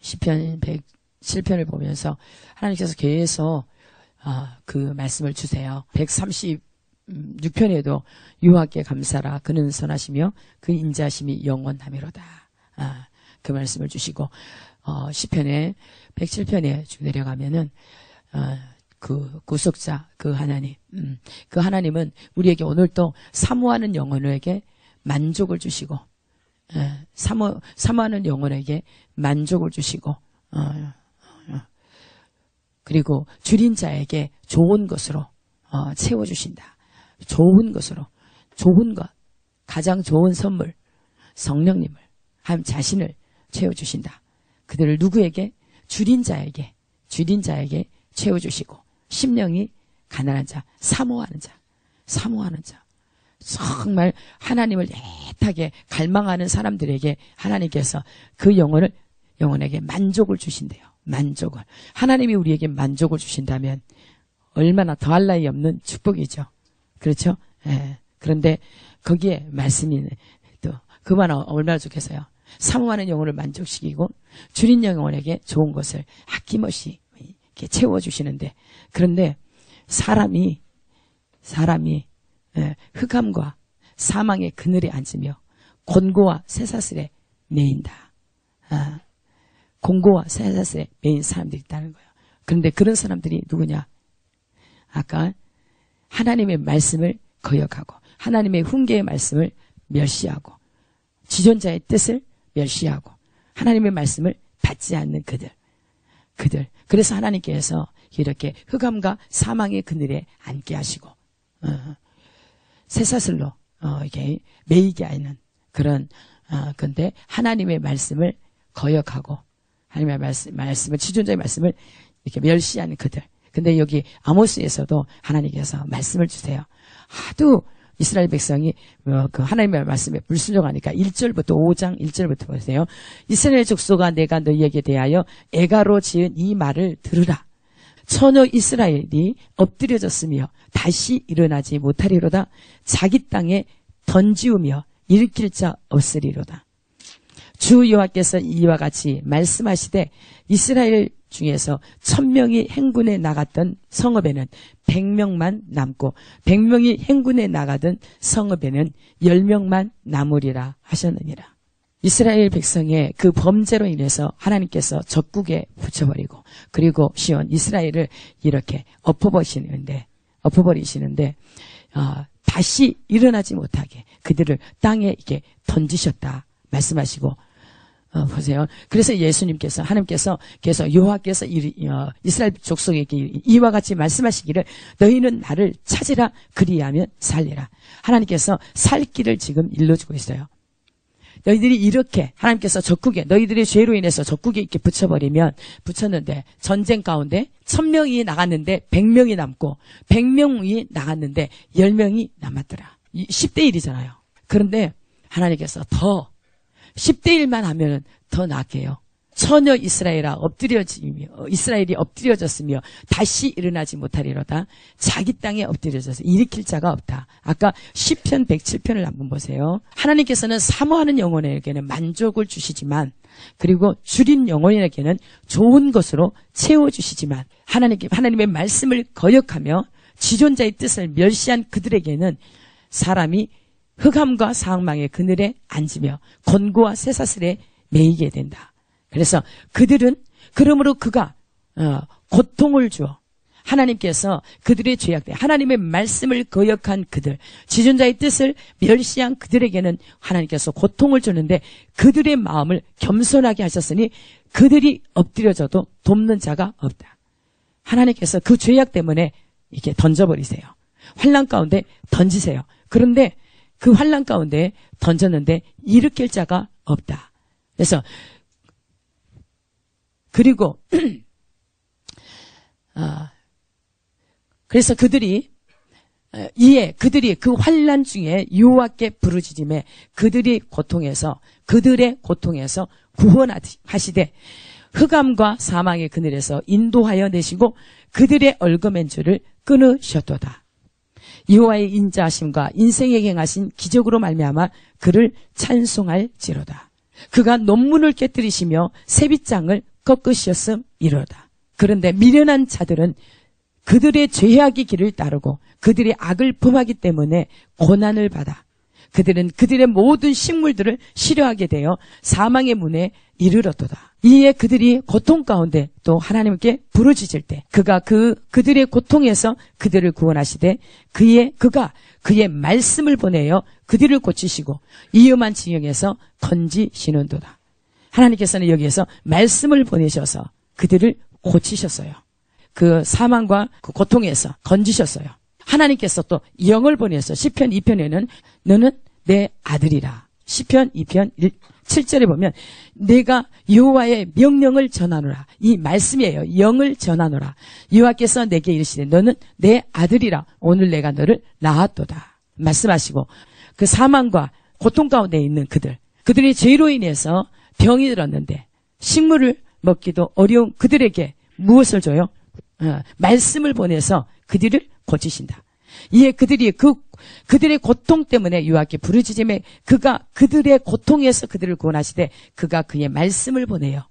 시편 107편을 보면서 하나님께서 계속 그 말씀을 주세요. 136편에도 여호와께 감사라 그는 선하시며 그 인자하심이 영원하미로다. 그 말씀을 주시고 시편에 107편에 쭉 내려가면은 그 구속자 그 하나님 그 하나님은 우리에게 오늘 또 사모하는 영혼에게 만족을 주시고 사모하는 영혼에게 만족을 주시고 그리고 줄인 자에게 좋은 것으로 채워주신다. 좋은 것으로 좋은 것 가장 좋은 선물 성령님을 하나님 자신을 채워주신다. 그들을 누구에게? 줄인 자에게 채워주시고 심령이 가난한 자 사모하는 자 정말 하나님을 애타게 갈망하는 사람들에게 하나님께서 그 영혼에게 만족을 주신대요. 만족을. 하나님이 우리에게 만족을 주신다면 얼마나 더할 나위 없는 축복이죠. 그렇죠? 예. 그런데 거기에 말씀이 또 그만 얼마나 좋겠어요. 사모하는 영혼을 만족시키고 줄인 영혼에게 좋은 것을 아낌없이 이렇게 채워주시는데 그런데 사람이 흑암과 사망의 그늘에 앉으며 곤고와 쇠사슬에 매인다. 곤고와 쇠사슬에 매인 사람들이 있다는 거예요. 그런데 그런 사람들이 누구냐? 아까 하나님의 말씀을 거역하고 하나님의 훈계의 말씀을 멸시하고 지존자의 뜻을 멸시하고 하나님의 말씀을 받지 않는 그들. 그래서 하나님께서 이렇게 흑암과 사망의 그늘에 앉게 하시고 쇠사슬로 이렇게 매이게 하는 그런 근데 하나님의 말씀을 거역하고 하나님의 말씀을 지존자의 말씀을 이렇게 멸시하는 그들. 근데 여기 아모스에서도 하나님께서 말씀을 주세요. 하도 이스라엘 백성이 그 하나님의 말씀에 불순종하니까 1절부터 5장 1절부터 보세요. 이스라엘 족속아 내가 너희에게 대하여 애가로 지은 이 말을 들으라. 처녀 이스라엘이 엎드려졌으며 다시 일어나지 못하리로다. 자기 땅에 던지우며 일으킬 자 없으리로다. 주 여호와께서 이와 같이 말씀하시되 이스라엘 중에서 1000명이 행군에 나갔던 성읍에는 100명만 남고 100명이 행군에 나가던 성읍에는 10명만 남으리라 하셨느니라. 이스라엘 백성의 그 범죄로 인해서 하나님께서 적국에 붙여버리고 그리고 시온 이스라엘을 이렇게 엎어버리시는데 다시 일어나지 못하게 그들을 땅에 이렇게 던지셨다 말씀하시고 보세요. 그래서 예수님께서 하나님께서 계속 여호와께서 이스라엘 족속에게 이와 같이 말씀하시기를 너희는 나를 찾으라 그리하면 살리라. 하나님께서 살 길을 지금 일러주고 있어요. 너희들이 이렇게 하나님께서 적국에 너희들의 죄로 인해서 적국에 이렇게 붙였는데 전쟁 가운데 1000명이 나갔는데 100명이 남고 100명이 나갔는데 10명이 남았더라. 10대 1이잖아요. 그런데 하나님께서 더 10대 1만 하면은 더 낫게요. 처녀 이스라엘이 엎드려졌으며 다시 일어나지 못하리로다. 자기 땅에 엎드려져서 일으킬 자가 없다. 아까 시편 107편을 한번 보세요. 하나님께서는 사모하는 영혼에게는 만족을 주시지만 그리고 줄인 영혼에게는 좋은 것으로 채워주시지만 하나님의 말씀을 거역하며 지존자의 뜻을 멸시한 그들에게는 사람이 흑암과 사망의 그늘에 앉으며 곤고와 쇠사슬에 매이게 된다. 그래서 그러므로 그가 고통을 주어 하나님께서 그들의 죄악돼 하나님의 말씀을 거역한 그들 지존자의 뜻을 멸시한 그들에게는 하나님께서 고통을 주는데 그들의 마음을 겸손하게 하셨으니 그들이 엎드려져도 돕는 자가 없다. 하나님께서 그 죄악 때문에 이렇게 던져버리세요. 환난 가운데 던지세요. 그런데 그 환난 가운데 던졌는데 일으킬 자가 없다. 그래서 그들이 그 환난 중에 여호와께 부르짖음에 그들의 고통에서 구원하시되 흑암과 사망의 그늘에서 인도하여 내시고 그들의 얼거맨 줄을 끊으셨도다. 여호와의 인자하심과 인생에 행하신 기적으로 말미암아 그를 찬송할지로다. 그가 논문을 깨뜨리시며 세빗장을 꺾으셨음 이르로다. 그런데 미련한 자들은 그들의 죄악의 길을 따르고 그들의 악을 범하기 때문에 고난을 받아 그들은 그들의 모든 식물들을 싫어하게 되어 사망의 문에 이르렀도다. 이에 그들이 고통 가운데 또 하나님께 부르짖을 때 그가 그들의 고통에서 그들을 구원하시되 그가 그의 말씀을 보내어 그들을 고치시고 위험한 지경에서 건지시는도다. 하나님께서는 여기에서 말씀을 보내셔서 그들을 고치셨어요. 그 사망과 그 고통에서 건지셨어요. 하나님께서 또 영을 보내서 시편 2편에는 너는 내 아들이라. 시편 2편 7절에 보면 내가 여호와의 명령을 전하노라. 이 말씀이에요. 영을 전하노라. 여호와께서 내게 이르시되 너는 내 아들이라. 오늘 내가 너를 낳았도다. 말씀하시고 그 사망과 고통 가운데 있는 그들의 죄로 인해서 병이 들었는데 식물을 먹기도 어려운 그들에게 무엇을 줘요? 말씀을 보내서 그들을 고치신다. 이에 그들의 고통 때문에 여호와께 부르짖음에 그가 그들의 고통에서 그들을 구원하시되 그가 그의 말씀을 보내요.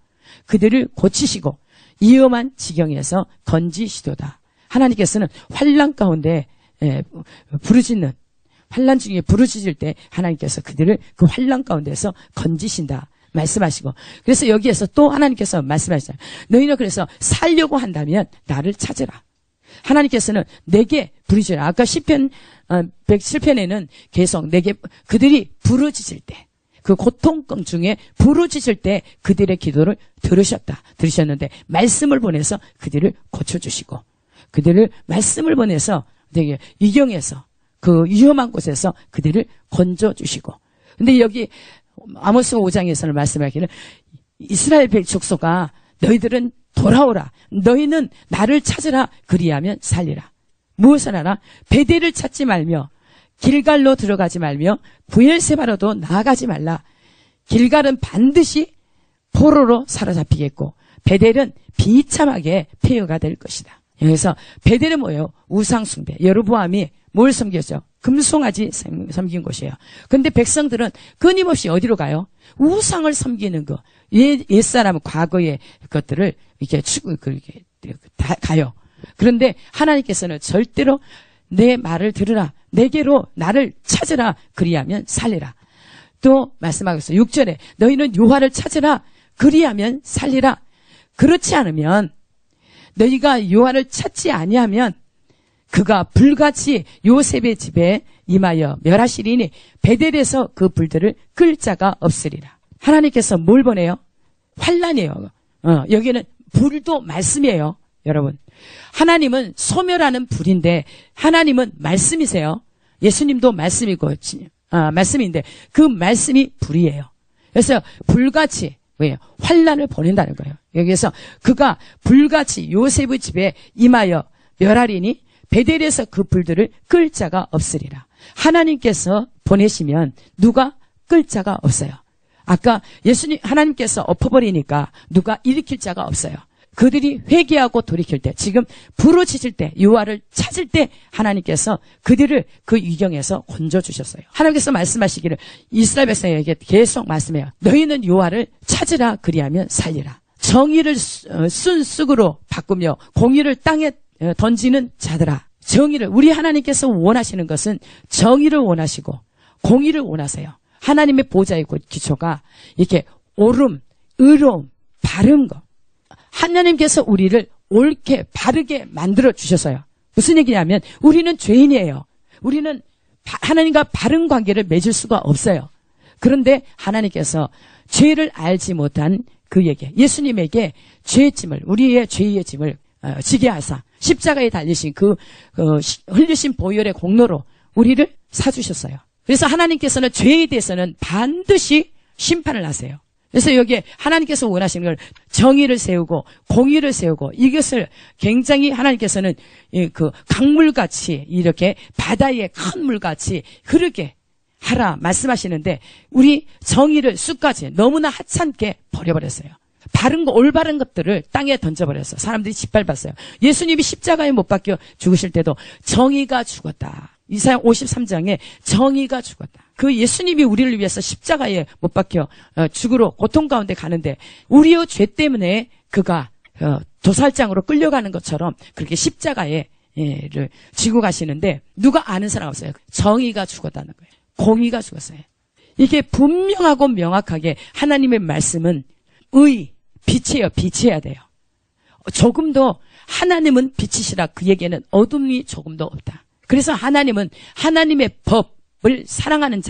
그들을 고치시고 위험한 지경에서 건지시도다. 하나님께서는 환난 가운데 부르짖는 환난 중에 부르짖을 때 하나님께서 그들을 그 환난 가운데서 건지신다. 말씀하시고 그래서 여기에서 또 하나님께서 말씀하시잖아요. 너희는 그래서 살려고 한다면 나를 찾으라. 하나님께서는 내게 부르짖으라. 아까 시편 107편에는 계속 내게 그들이 부르짖을 때 그 고통병 중에 부르짖을 때 그들의 기도를 들으셨는데 말씀을 보내서 그들을 고쳐주시고 그들을 말씀을 보내서 되게 위경에서 그 위험한 곳에서 그들을 건져주시고 근데 여기 아모스 5장에서는 말씀하기를 이스라엘 족속아 너희들은 돌아오라. 너희는 나를 찾으라. 그리하면 살리라. 무엇을 하라? 베델을 찾지 말며 길갈로 들어가지 말며 브엘세바로도 나아가지 말라. 길갈은 반드시 포로로 사로잡히겠고 베델은 비참하게 폐허가 될 것이다. 여기서 베델은 뭐예요? 우상숭배. 여로보암이 뭘 섬겼죠? 금송아지 섬긴 곳이에요. 근데 백성들은 끊임없이 어디로 가요? 우상을 섬기는 거. 옛사람은 과거의 것들을 이렇게 가요. 그런데 하나님께서는 절대로 내 말을 들으라. 내게로 나를 찾으라. 그리하면 살리라. 또 말씀하고 있어요. 6절에 너희는 여호와를 찾으라. 그리하면 살리라. 그렇지 않으면 너희가 여호와를 찾지 아니하면 그가 불같이 요셉의 집에 임하여 멸하시리니 베델에서 그 불들을 끌 자가 없으리라. 하나님께서 뭘 보내요? 환난이에요. 여기는 불도 말씀이에요. 여러분 하나님은 소멸하는 불인데 하나님은 말씀이세요. 예수님도 말씀이고 말씀인데 그 말씀이 불이에요. 그래서 불같이 왜요? 환난을 보낸다는 거예요. 여기서 그가 불같이 요셉의 집에 임하여 멸하리니 베델에서 그 불들을 끌 자가 없으리라. 하나님께서 보내시면 누가 끌 자가 없어요. 아까 하나님께서 엎어버리니까 누가 일으킬 자가 없어요. 그들이 회개하고 돌이킬 때, 지금 부르짖을 때, 여호와를 찾을 때 하나님께서 그들을 그 위경에서 건져주셨어요. 하나님께서 말씀하시기를 이스라엘 백성에게 계속 말씀해요. 너희는 여호와를 찾으라. 그리하면 살리라. 정의를 쓴 쑥으로 바꾸며 공의를 땅에 던지는 자들아. 정의를, 우리 하나님께서 원하시는 것은 정의를 원하시고 공의를 원하세요. 하나님의 보좌의 기초가 이렇게 옳음, 의로움, 바른 것. 하나님께서 우리를 옳게 바르게 만들어 주셨어요. 무슨 얘기냐면 우리는 죄인이에요. 우리는 하나님과 바른 관계를 맺을 수가 없어요. 그런데 하나님께서 죄를 알지 못한 그에게, 예수님에게 죄의 짐을, 우리의 죄의 짐을 지게 하사 십자가에 달리신 흘리신 보혈의 공로로 우리를 사주셨어요. 그래서 하나님께서는 죄에 대해서는 반드시 심판을 하세요. 그래서 여기에 하나님께서 원하시는 걸 정의를 세우고 공의를 세우고 이것을 굉장히 하나님께서는 그 강물같이 이렇게 바다의 큰 물같이 흐르게 하라 말씀하시는데 우리 정의를 쑥까지 너무나 하찮게 버려버렸어요. 바른 거, 올바른 것들을 땅에 던져버렸어. 사람들이 짓밟았어요. 예수님이 십자가에 못 박혀 죽으실 때도 정의가 죽었다. 이사야 53장에 정의가 죽었다. 그 예수님이 우리를 위해서 십자가에 못 박혀 죽으러 고통 가운데 가는데 우리의 죄 때문에 그가 도살장으로 끌려가는 것처럼 그렇게 십자가에 를 지고 가시는데 누가 아는 사람 없어요. 정의가 죽었다는 거예요. 공의가 죽었어요. 이게 분명하고 명확하게 하나님의 말씀은 빛이에요. 빛이어야 돼요. 조금도 하나님은 빛이시라 그에게는 어둠이 조금도 없다. 그래서 하나님은 하나님의 법을 사랑하는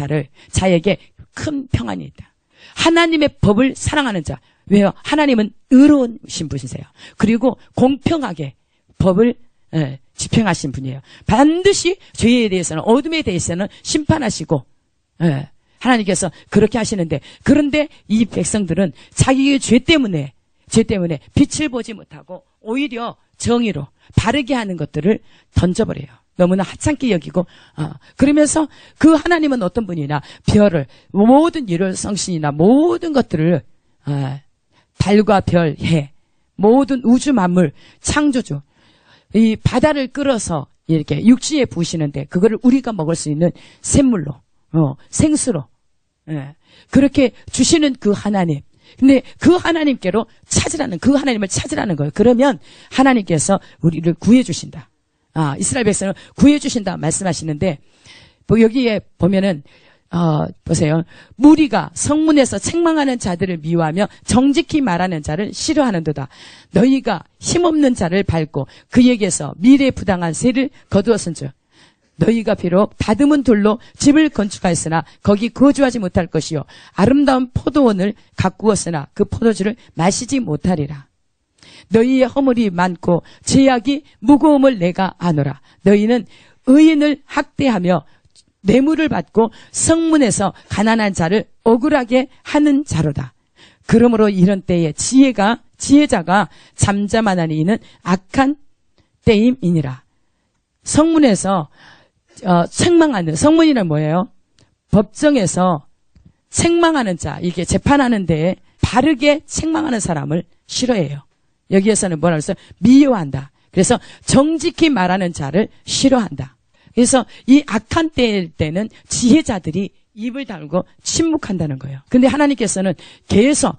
자에게 큰 평안이 있다. 하나님의 법을 사랑하는 자. 왜요? 하나님은 의로우신 분이세요. 그리고 공평하게 법을 집행하신 분이에요. 반드시 죄에 대해서는 어둠에 대해서는 심판하시고 하나님께서 그렇게 하시는데 그런데 이 백성들은 자기의 죄 때문에 빛을 보지 못하고 오히려 정의로 바르게 하는 것들을 던져버려요. 너무나 하찮게 여기고 그러면서 그 하나님은 어떤 분이냐 별을 모든 일월성신이나 모든 것들을 달과 별, 해 모든 우주 만물 창조주 이 바다를 끌어서 이렇게 육지에 부으시는데 그거를 우리가 먹을 수 있는 샘물로 생수로 그렇게 주시는 그 하나님. 근데 그 하나님께로 그 하나님을 찾으라는 거예요. 그러면 하나님께서 우리를 구해 주신다. 이스라엘 백성을 구해 주신다 말씀하시는데 뭐 여기에 보면은 보세요. 무리가 성문에서 책망하는 자들을 미워하며 정직히 말하는 자를 싫어하는도다. 너희가 힘없는 자를 밟고 그에게서 미래 부당한 세를 거두었은즉 너희가 비록 다듬은 돌로 집을 건축하였으나 거기 거주하지 못할 것이요 아름다운 포도원을 가꾸었으나 그 포도주를 마시지 못하리라. 너희의 허물이 많고 죄악이 무거움을 내가 아노라. 너희는 의인을 학대하며 뇌물을 받고 성문에서 가난한 자를 억울하게 하는 자로다. 그러므로 이런 때에 지혜자가 잠잠하나니 이는 악한 때임이니라. 성문에서 책망하는, 성문이란 뭐예요? 법정에서 책망하는 자, 이게 재판하는 데에 바르게 책망하는 사람을 싫어해요. 여기에서는 뭐라고 했어요? 미워한다. 그래서 정직히 말하는 자를 싫어한다. 그래서 이 악한 때는 지혜자들이 입을 다물고 침묵한다는 거예요. 근데 하나님께서는 계속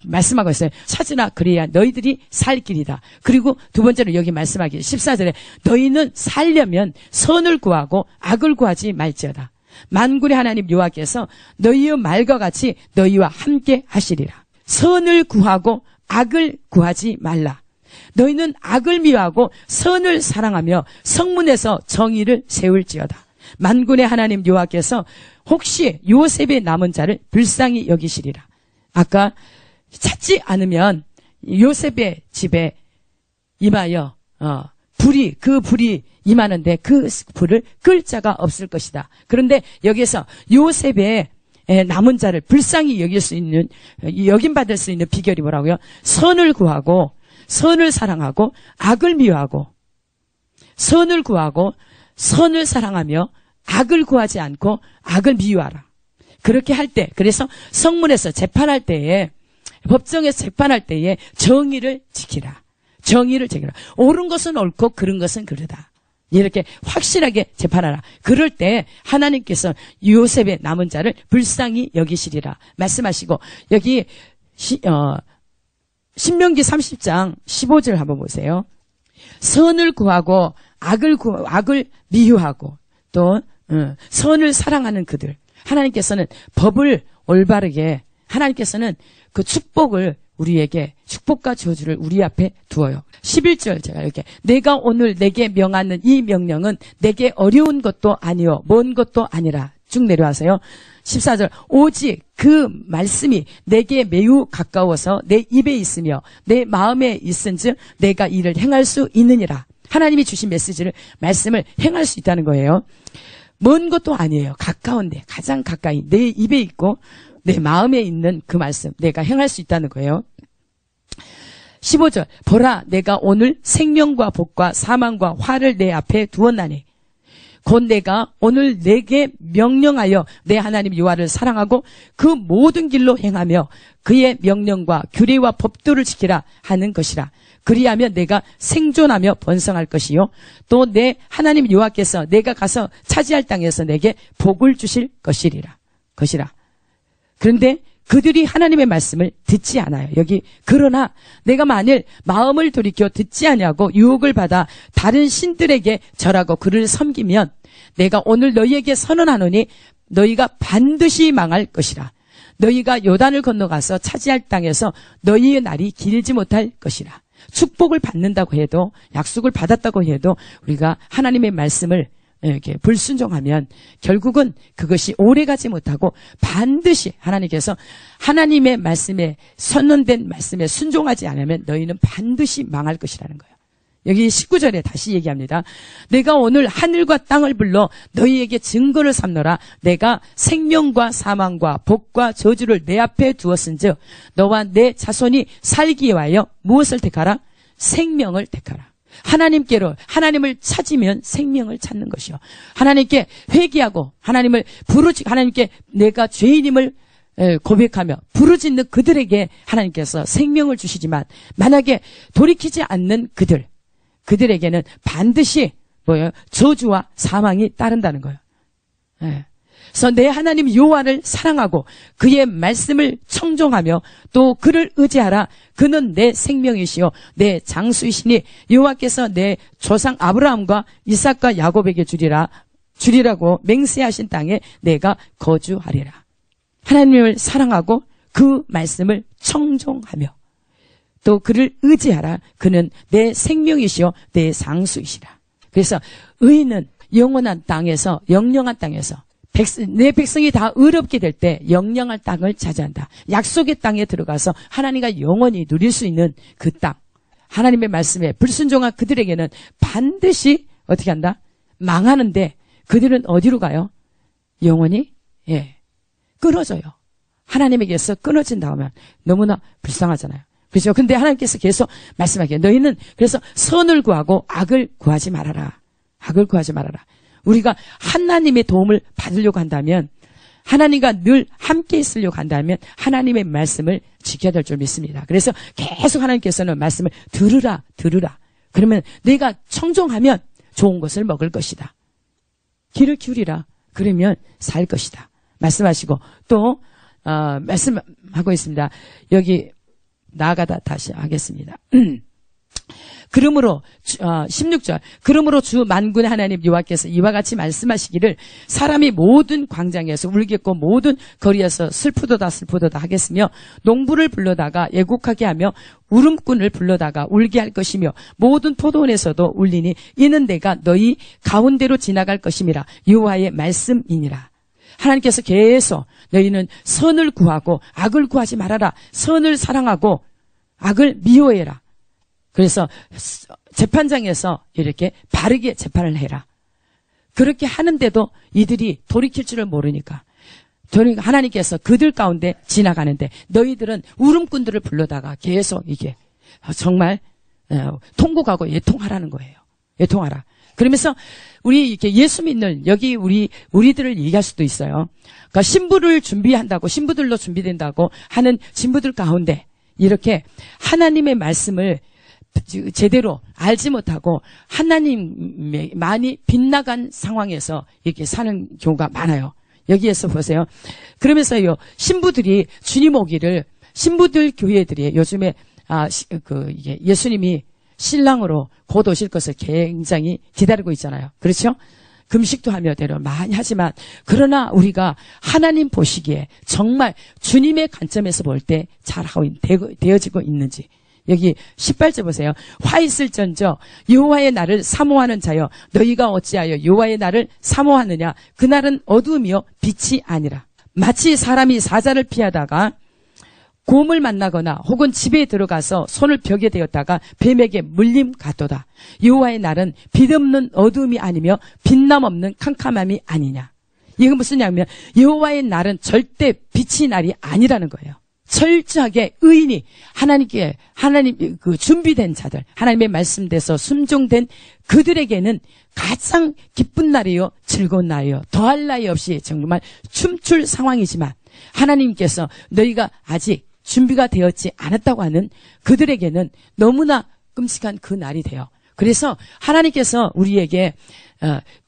말씀하고 있어요. 찾으라 그래야 너희들이 살 길이다. 그리고 두 번째로 여기 말씀하기 14절에 너희는 살려면 선을 구하고 악을 구하지 말지어다. 만군의 하나님 여호와께서 너희의 말과 같이 너희와 함께 하시리라. 선을 구하고 악을 구하지 말라. 너희는 악을 미워하고 선을 사랑하며 성문에서 정의를 세울지어다. 만군의 하나님 여호와께서 혹시 요셉의 남은 자를 불쌍히 여기시리라. 아까 찾지 않으면 요셉의 집에 임하여 불이 임하는데 그 불을 끌 자가 없을 것이다. 그런데 여기서 요셉의 남은 자를 불쌍히 여길 수 있는, 여김받을 수 있는 비결이 뭐라고요? 선을 구하고 선을 사랑하고 악을 미워하고 선을 구하고 선을 사랑하며 악을 구하지 않고 악을 미워하라. 그렇게 할 때, 그래서 성문에서 재판할 때에, 법정에서 재판할 때에 정의를 지키라. 정의를 지키라. 옳은 것은 옳고 그른 것은 그르다. 이렇게 확실하게 재판하라. 그럴 때 하나님께서 요셉의 남은 자를 불쌍히 여기시리라 말씀하시고, 여기 신명기 30장 15절 한번 보세요. 선을 구하고 악을 미워하고 또 선을 사랑하는 그들. 하나님께서는 법을 올바르게, 하나님께서는 그 축복을 우리에게, 축복과 저주를 우리 앞에 두어요. 11절 제가 이렇게, 내가 오늘 내게 명하는 이 명령은 내게 어려운 것도 아니요 먼 것도 아니라 쭉 내려와서요. 14절 오직 그 말씀이 내게 매우 가까워서 내 입에 있으며 내 마음에 있은즉 내가 이를 행할 수 있느니라. 하나님이 주신 말씀을 행할 수 있다는 거예요. 먼 것도 아니에요. 가까운데, 가장 가까이 내 입에 있고 내 마음에 있는 그 말씀, 내가 행할 수 있다는 거예요. 15절 보라 내가 오늘 생명과 복과 사망과 화를 내 앞에 두었나니 곧 내가 오늘 내게 명령하여 내 하나님 여호와를 사랑하고 그 모든 길로 행하며 그의 명령과 규례와 법도를 지키라 하는 것이라. 그리하면 내가 생존하며 번성할 것이요 또 내 하나님 여호와께서 내가 가서 차지할 땅에서 내게 복을 주실 것이라. 그런데 그들이 하나님의 말씀을 듣지 않아요. 여기 그러나 내가 만일 마음을 돌이켜 듣지 아니하고 유혹을 받아 다른 신들에게 절하고 그를 섬기면 내가 오늘 너희에게 선언하노니 너희가 반드시 망할 것이라. 너희가 요단을 건너가서 차지할 땅에서 너희의 날이 길지 못할 것이라. 축복을 받는다고 해도, 약속을 받았다고 해도 우리가 하나님의 말씀을 이렇게 불순종하면 결국은 그것이 오래가지 못하고 반드시 하나님께서 하나님의 말씀에, 선언된 말씀에 순종하지 않으면 너희는 반드시 망할 것이라는 거예요. 여기 19절에 다시 얘기합니다. 내가 오늘 하늘과 땅을 불러 너희에게 증거를 삼노라. 내가 생명과 사망과 복과 저주를 내 앞에 두었은즉 너와 내 자손이 살기 위하여 무엇을 택하라? 생명을 택하라. 하나님께로, 하나님을 찾으면 생명을 찾는 것이요. 하나님께 회개하고 하나님께 내가 죄인임을 고백하며 부르짖는 그들에게 하나님께서 생명을 주시지만 만약에 돌이키지 않는 그들에게는 반드시 저주와 사망이 따른다는 거예요. 그래서 내 하나님 여호와를 사랑하고 그의 말씀을 청종하며 또 그를 의지하라. 그는 내 생명이시요 내 장수이시니 여호와께서 내 조상 아브라함과 이삭과 야곱에게 주리라고 맹세하신 땅에 내가 거주하리라. 하나님을 사랑하고 그 말씀을 청종하며 또 그를 의지하라. 그는 내 생명이시요 내 장수이시라. 그래서 의인은 영원한 땅에서, 영영한 땅에서 내 백성이 다 의롭게 될 때 영영할 땅을 차지한다. 약속의 땅에 들어가서 하나님과 영원히 누릴 수 있는 그 땅, 하나님의 말씀에 불순종한 그들에게는 반드시 어떻게 한다? 망하는데 그들은 어디로 가요? 영원히 끊어져요. 하나님에게서 끊어진다 하면 너무나 불쌍하잖아요. 그렇죠? 근데 하나님께서 계속 말씀하기에 너희는 그래서 선을 구하고 악을 구하지 말아라. 악을 구하지 말아라. 우리가 하나님의 도움을 받으려고 한다면, 하나님과 늘 함께 있으려고 한다면 하나님의 말씀을 지켜야 될 줄 믿습니다. 그래서 계속 하나님께서는 말씀을 들으라. 그러면 내가 청종하면 좋은 것을 먹을 것이다. 귀를 기울이라. 그러면 살 것이다. 말씀하시고 또 말씀하고 있습니다. 여기 나아가다 다시 하겠습니다. 그러므로 16절 그러므로 주 만군의 하나님 여호와께서 이와 같이 말씀하시기를 사람이 모든 광장에서 울겠고 모든 거리에서 슬프도다 하겠으며 농부를 불러다가 애곡하게 하며 울음꾼을 불러다가 울게 할 것이며 모든 포도원에서도 울리니 이는 내가 너희 가운데로 지나갈 것임이라. 여호와의 말씀이니라. 하나님께서 계속 너희는 선을 구하고 악을 구하지 말아라. 선을 사랑하고 악을 미워해라. 그래서 재판장에서 이렇게 바르게 재판을 해라. 그렇게 하는데도 이들이 돌이킬 줄을 모르니까 하나님께서 그들 가운데 지나가는데 너희들은 울음꾼들을 불러다가 계속 이게 정말 통곡하고 애통하라는 거예요. 애통하라. 그러면서 우리 이렇게 예수 믿는 여기 우리들을 얘기할 수도 있어요. 그러니까 신부를 준비한다고, 신부들로 준비된다고 하는 신부들 가운데 이렇게 하나님의 말씀을 제대로 알지 못하고 하나님의 많이 빗나간 상황에서 이렇게 사는 경우가 많아요. 여기에서 보세요. 그러면서요, 신부들이 주님 오기를, 신부들 교회들이 요즘에 이게 예수님이 신랑으로 곧 오실 것을 굉장히 기다리고 있잖아요. 그렇죠? 금식도 하며 대로 많이 하지만 그러나 우리가 하나님 보시기에 정말 주님의 관점에서 볼 때 잘하고 되어지고 있는지. 여기 18절 보세요. 화 있을전저 여호와의 날을 사모하는 자여 너희가 어찌하여 여호와의 날을 사모하느냐. 그날은 어두움이요 빛이 아니라. 마치 사람이 사자를 피하다가 곰을 만나거나 혹은 집에 들어가서 손을 벽에 대었다가 뱀에게 물림 같도다. 여호와의 날은 빛 없는 어두움이 아니며 빛남 없는 캄캄함이 아니냐. 이건 무슨 얘기냐면 여호와의 날은 절대 빛이 날이 아니라는 거예요. 철저하게 의인이 하나님 준비된 자들, 하나님의 말씀대서 순종된 그들에게는 가장 기쁜 날이요, 즐거운 날이요, 더할 나위 없이 정말 춤출 상황이지만 하나님께서 너희가 아직 준비가 되었지 않았다고 하는 그들에게는 너무나 끔찍한 그 날이 돼요. 그래서 하나님께서 우리에게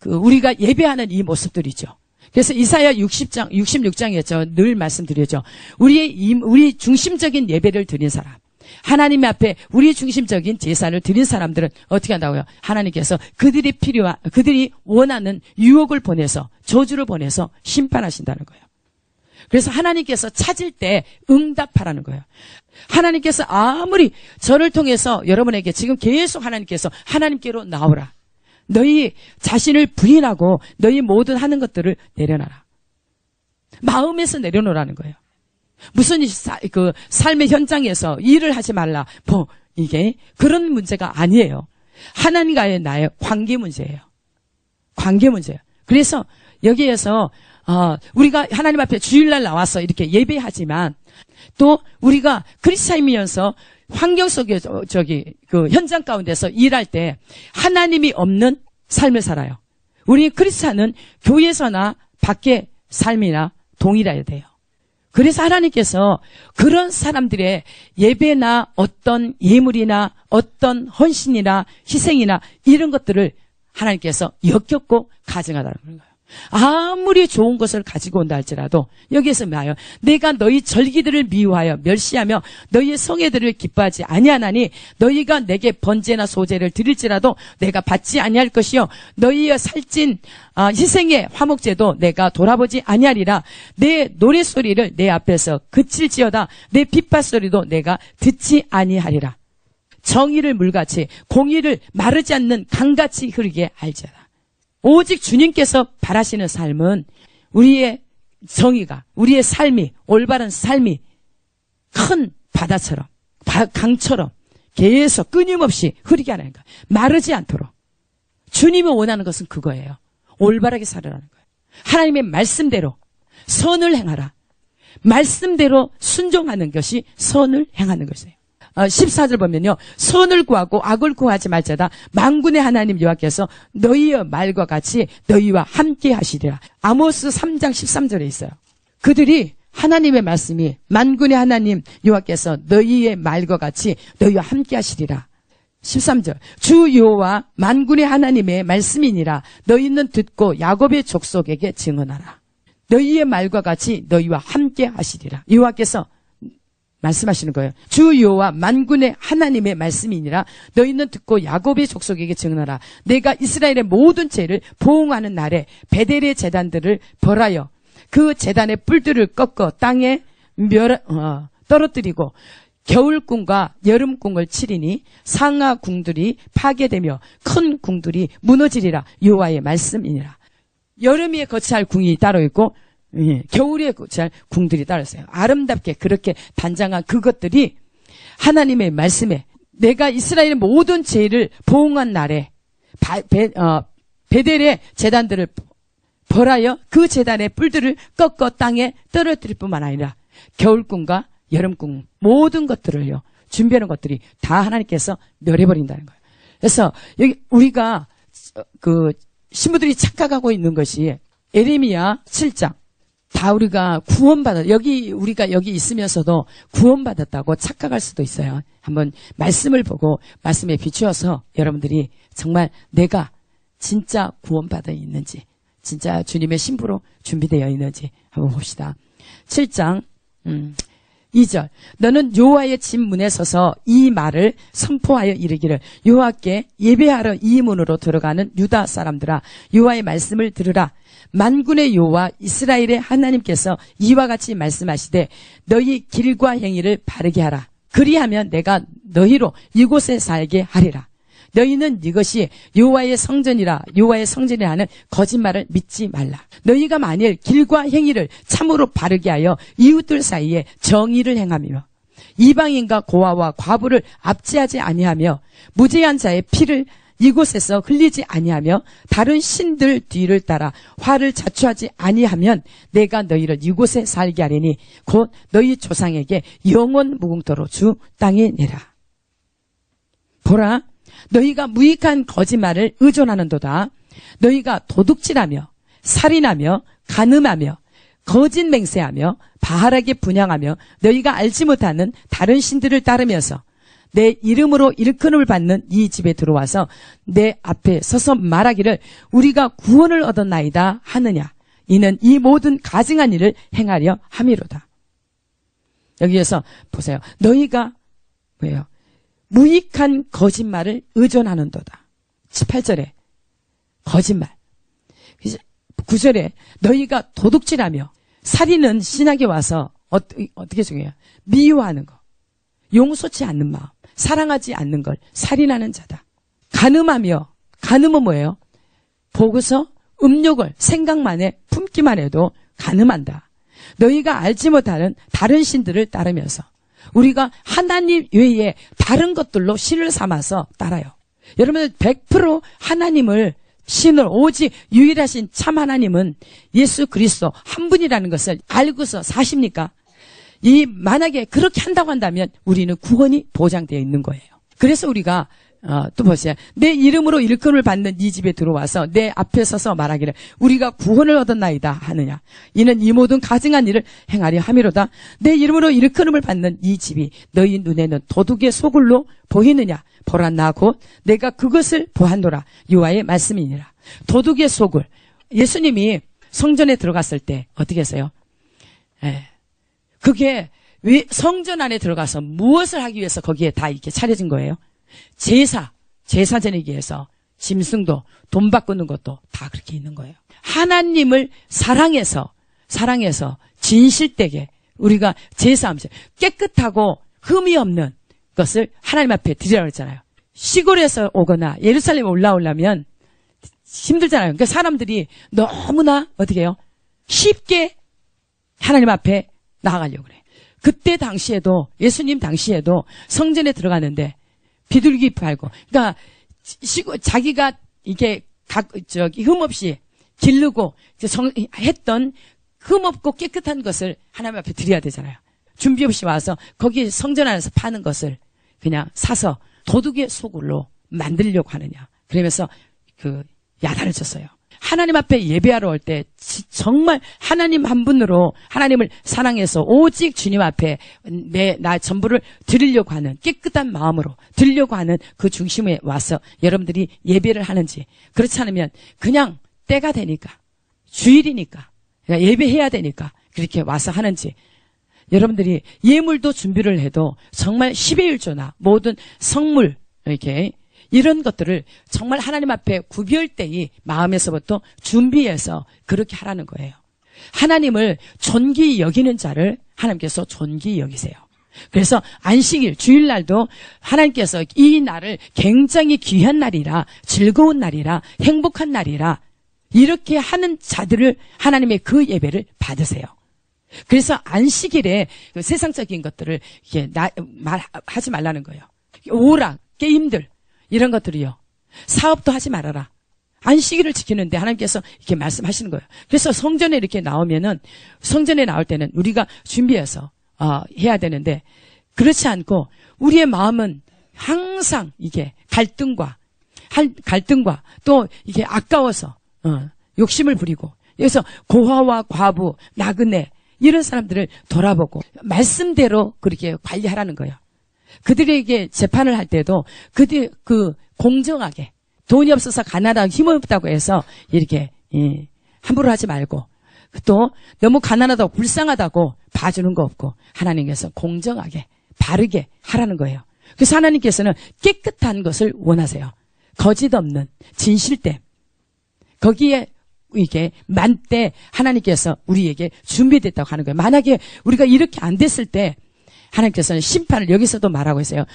우리가 예배하는 이 모습들이죠. 그래서 이사야 66장이었죠. 늘 말씀드렸죠. 우리 중심적인 예배를 드린 사람, 하나님 앞에 우리 중심적인 제사를 드린 사람들은 어떻게 한다고요? 하나님께서 그들이 원하는 유혹을 보내서, 저주를 보내서 심판하신다는 거예요. 그래서 하나님께서 찾을 때 응답하라는 거예요. 하나님께서 아무리 저를 통해서 여러분에게 지금 계속 하나님께로 나오라. 너희 자신을 부인하고 너희 모든 하는 것들을 내려놔라. 마음에서 내려놓으라는 거예요. 무슨 삶의 현장에서 일을 하지 말라. 이게 그런 문제가 아니에요. 하나님과의 나의 관계 문제예요. 관계 문제예요. 그래서 여기에서 우리가 하나님 앞에 주일날 나와서 이렇게 예배하지만 또 우리가 크리스찬이면서 환경 속에 현장 가운데서 일할 때 하나님이 없는 삶을 살아요. 우리 크리스찬은 교회에서나 밖의 삶이나 동일해야 돼요. 그래서 하나님께서 그런 사람들의 예배나 어떤 예물이나 어떤 헌신이나 희생이나 이런 것들을 하나님께서 역겹고 가증하다는 거예요. 아무리 좋은 것을 가지고 온다 할지라도 여기에서 말해요. 내가 너희 절기들을 미워하여 멸시하며 너희의 성회들을 기뻐하지 아니하나니 너희가 내게 번제나 소제를 드릴지라도 내가 받지 아니할 것이요 너희의 살찐 희생의 화목제도 내가 돌아보지 아니하리라. 내 노랫소리를 내 앞에서 그칠지어다. 내 빗발소리도 내가 듣지 아니하리라. 정의를 물같이 공의를 마르지 않는 강같이 흐르게 알지어다. 오직 주님께서 바라시는 삶은 우리의 정의가, 우리의 삶이, 올바른 삶이 큰 바다처럼, 강처럼 계속 끊임없이 흐르게 하는 거예요. 마르지 않도록. 주님이 원하는 것은 그거예요. 올바르게 살아라는 거예요. 하나님의 말씀대로 선을 행하라. 말씀대로 순종하는 것이 선을 행하는 것이에요. 14절 보면요. 선을 구하고 악을 구하지 말자다. 만군의 하나님 여호와께서 너희의 말과 같이 너희와 함께 하시리라. 아모스 3장 13절에 있어요. 그들이 하나님의 말씀이 만군의 하나님 여호와께서 너희의 말과 같이 너희와 함께 하시리라. 13절 주 여호와 만군의 하나님의 말씀이니라. 너희는 듣고 야곱의 족속에게 증언하라. 너희의 말과 같이 너희와 함께 하시리라. 여호와께서 말씀하시는 거예요. 주 여호와 만군의 하나님의 말씀이니라. 너희는 듣고 야곱의 족속에게 증언하라. 내가 이스라엘의 모든 죄를 보응하는 날에 베델의 제단들을 벌하여 그 제단의 뿔들을 꺾어 땅에 떨어뜨리고 겨울궁과 여름궁을 치리니 상하 궁들이 파괴되며 큰 궁들이 무너지리라. 여호와의 말씀이니라. 여름에 거치할 궁이 따로 있고 겨울에 거치할 궁들이 따로 있어요. 아름답게 그렇게 단장한 그것들이 하나님의 말씀에 내가 이스라엘의 모든 죄를 보응한 날에 베델의 제단들을 벌하여 그 제단의 뿔들을 꺾어 땅에 떨어뜨릴 뿐만 아니라 겨울궁과 여름궁 모든 것들을요 준비하는 것들이 다 하나님께서 멸해버린다는 거예요. 그래서 여기 우리가 신부들이 착각하고 있는 것이 에레미야 7장 다 우리가 우리가 여기 있으면서도 구원받았다고 착각할 수도 있어요. 한번 말씀을 보고 말씀에 비추어서 여러분들이 정말 내가 진짜 구원받아 있는지, 진짜 주님의 신부로 준비되어 있는지 한번 봅시다. 7장 2절 너는 여호와의 집 문에 서서 이 말을 선포하여 이르기를 여호와께 예배하러 이 문으로 들어가는 유다 사람들아 여호와의 말씀을 들으라. 만군의 여호와 이스라엘의 하나님께서 이와 같이 말씀하시되 너희 길과 행위를 바르게 하라. 그리하면 내가 너희로 이곳에 살게 하리라. 너희는 이것이 여호와의 성전이라 하는 거짓말을 믿지 말라. 너희가 만일 길과 행위를 참으로 바르게 하여 이웃들 사이에 정의를 행하며 이방인과 고아와 과부를 압제하지 아니하며 무죄한 자의 피를 이곳에서 흘리지 아니하며 다른 신들 뒤를 따라 화를 자초하지 아니하면 내가 너희를 이곳에 살게 하리니 곧 너희 조상에게 영원 무궁토로 주 땅에 내라. 보라 너희가 무익한 거짓말을 의존하는도다. 너희가 도둑질하며 살인하며 간음하며 거짓 맹세하며 바알에게 분향하며 너희가 알지 못하는 다른 신들을 따르면서 내 이름으로 일컬음을 받는 이 집에 들어와서 내 앞에 서서 말하기를 우리가 구원을 얻었나이다 하느냐. 이는 이 모든 가증한 일을 행하려 함이로다. 여기에서 보세요. 너희가 뭐예요? 무익한 거짓말을 의존하는도다. 18절에 거짓말. 9절에 너희가 도둑질하며 살인은 신학에 와서 어떻게 중요해요? 미워하는 거, 용서치 않는 마음, 사랑하지 않는 걸 살인하는 자다. 간음하며, 간음은 뭐예요? 보고서 음욕을 생각만 해 품기만 해도 간음한다. 너희가 알지 못하는 다른 신들을 따르면서 우리가 하나님 외에 다른 것들로 신을 삼아서 따라요. 여러분들 100% 하나님을 신을 오직 유일하신 참 하나님은 예수 그리스도 한 분이라는 것을 알고서 사십니까? 만약에 그렇게 한다고 한다면 우리는 구원이 보장되어 있는 거예요. 그래서 우리가 또 보세요. 내 이름으로 일컬음을 받는 네 집에 들어와서 내 앞에 서서 말하기를 우리가 구원을 얻었나이다 하느냐. 이는 이 모든 가증한 일을 행하려 함이로다. 내 이름으로 일컬음을 받는 이 집이 너희 눈에는 도둑의 소굴로 보이느냐. 보라 나 곧 내가 그것을 보았노라. 여호와의 말씀이니라. 도둑의 소굴. 예수님이 성전에 들어갔을 때 어떻게 했어요? 그게 왜 성전 안에 들어가서 무엇을 하기 위해서 거기에 다 이렇게 차려진 거예요? 제사 지내기 위해서 짐승도 돈 바꾸는 것도 다 그렇게 있는 거예요. 하나님을 사랑해서 진실되게 우리가 제사하면서 깨끗하고 흠이 없는 것을 하나님 앞에 드리라고 했잖아요. 시골에서 오거나 예루살렘에 올라오려면 힘들잖아요. 그러니까 사람들이 너무나 어떻게 해요? 쉽게 하나님 앞에 나아가려고 그래. 그때 당시에도 예수님 당시에도 성전에 들어가는데 비둘기 팔고 그러니까 자기가 이게 흠없이 기르고 했던 흠없고 깨끗한 것을 하나님 앞에 드려야 되잖아요. 준비 없이 와서 거기 성전 안에서 파는 것을 그냥 사서 도둑의 소굴로 만들려고 하느냐. 그러면서 야단을 쳤어요. 하나님 앞에 예배하러 올 때 정말 하나님 한 분으로 하나님을 사랑해서 오직 주님 앞에 나 전부를 드리려고 하는 깨끗한 마음으로 드리려고 하는 그 중심에 와서 여러분들이 예배를 하는지 그렇지 않으면 그냥 때가 되니까 주일이니까 예배해야 되니까 그렇게 와서 하는지 여러분들이 예물도 준비를 해도 정말 10의 1조나 모든 성물 이렇게 이런 것들을 정말 하나님 앞에 구별되이 마음에서부터 준비해서 그렇게 하라는 거예요. 하나님을 존귀히 여기는 자를 하나님께서 존귀히 여기세요. 그래서 안식일, 주일날도 하나님께서 이 날을 굉장히 귀한 날이라 즐거운 날이라 행복한 날이라 이렇게 하는 자들을 하나님의 그 예배를 받으세요. 그래서 안식일에 그 세상적인 것들을 이렇게 하지 말라는 거예요. 오락, 게임들 이런 것들이요. 사업도 하지 말아라. 안식일을 지키는데 하나님께서 이렇게 말씀하시는 거예요. 그래서 성전에 이렇게 나오면은 성전에 나올 때는 우리가 준비해서 해야 되는데 그렇지 않고 우리의 마음은 항상 이게 갈등과 또 이게 아까워서 욕심을 부리고 여기서 고아와 과부, 나그네 이런 사람들을 돌아보고 말씀대로 그렇게 관리하라는 거예요. 그들에게 재판을 할 때도 그들 공정하게 돈이 없어서 가난하고 힘없다고 해서 이렇게 함부로 하지 말고 또 너무 가난하다고 불쌍하다고 봐주는 거 없고 하나님께서 공정하게 바르게 하라는 거예요. 그래서 하나님께서는 깨끗한 것을 원하세요. 거짓 없는 진실됨 거기에 이게 만때 하나님께서 우리에게 준비됐다고 하는 거예요. 만약에 우리가 이렇게 안 됐을 때 하나님께서는 심판을 여기서도 말하고 있어요.